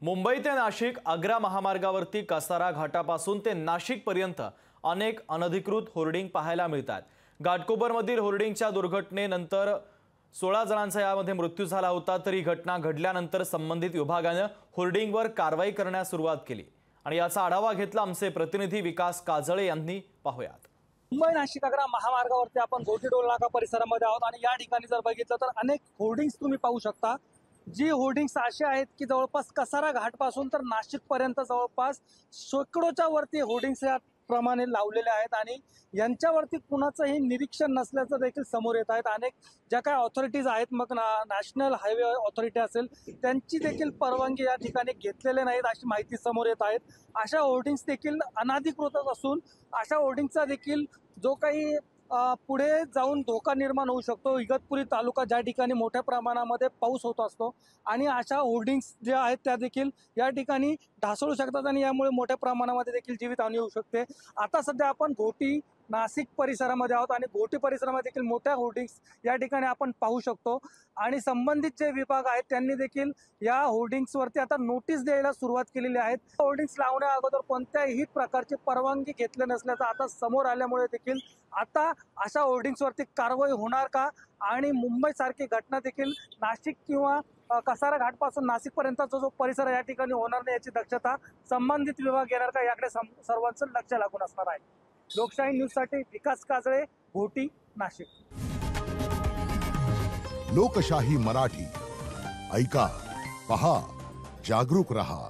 मुंबई ते नाशिक आग्रा महामार्गावरती कसारा घाटापासून ते नाशिक पर्यंत अनेक अनधिकृत होर्डिंग पाहायला मिळतात। घाटकोपरमधील होर्डिंगच्या दुर्घटनेनंतर 16 जणांचा यामध्ये मृत्यू झाला होता। तरी घटना घडल्यानंतर संबंधित विभागाने होर्डिंगवर कारवाई करण्यास सुरुवात केली आणि याचा आढावा घेतला आमचे प्रतिनिधी विकास काजळे यांनी। पाहूयात। मुंबई नाशिक आग्रा महामार्गावरती आपण गोटी टोल नाका परिसरामध्ये आहोत आणि या ठिकाणी जर बघितलं तर अनेक होर्डिंग्स तुम्ही पाहू शकता। जी होर्डिंग्स असे आहेत की जवळपास कसारा घाट पासून तर नाशिक पर्यंत जवळपास शेकडोच्या वरती होर्डिंग्स या प्रमाणे लावलेले आहेत आणि यांच्यावरती कुणाचंही निरीक्षण नसल्याचं देखील समोर येत आहेत। अनेक ज्या काही ऑथॉरिटीज आहेत, मग नॅशनल हायवे ऑथॉरिटी असेल, त्यांची देखील परवानगी या ठिकाणी घेतलेले नाहीत अशी माहिती समोर येत आहेत। अशा होर्डिंग्स देखील अनाधिकृत असून अशा होर्डिंगचा देखील जो काही पुढे जाऊन धोका निर्माण होऊ शकतो। इगतपुरी तालुका ज्या ठिकाणी मोठ्या प्रमाणामध्ये पाऊस होत असतो आणि अशा होर्डिंग्स ज्या आहेत त्या देखील या ठिकाणी ढासळू शकतात आणि यामुळे मोठ्या प्रमाणामध्ये देखील जीवितहानी होऊ शकते। आता सध्या आपण घोटी नाशिक परिसरामध्ये आहोत आणि घोटी परिसरामध्ये देखील मोठ्या होर्डिंग्स या ठिकाणी आपण पाहू शकतो आणि संबंधित जे विभाग आहेत त्यांनी देखील या होर्डिंग्सवरती आता नोटीस द्यायला सुरुवात केलेली आहे। होर्डिंग्स लावण्या अगोदर कोणत्याही प्रकारची परवानगी घेतली नसल्याचं आता समोर आल्यामुळे देखील आता अशा होर्डिंग्सवरती कारवाई होणार का आणि मुंबई सारखी घटना देखील नाशिक किंवा कसारा घाट पासून नाशिक पर्यंतचा जो परिसर या ठिकाणी होणार नाही याची दक्षता संबंधित विभाग घेणार का, याकडे सर्वांचं लक्ष लागून असणार आहे। लोकशाही न्यूज साठी विकास काजळे, घोटी, नाशिक। लोकशाही मराठी ऐका, पहा, जागरूक रहा।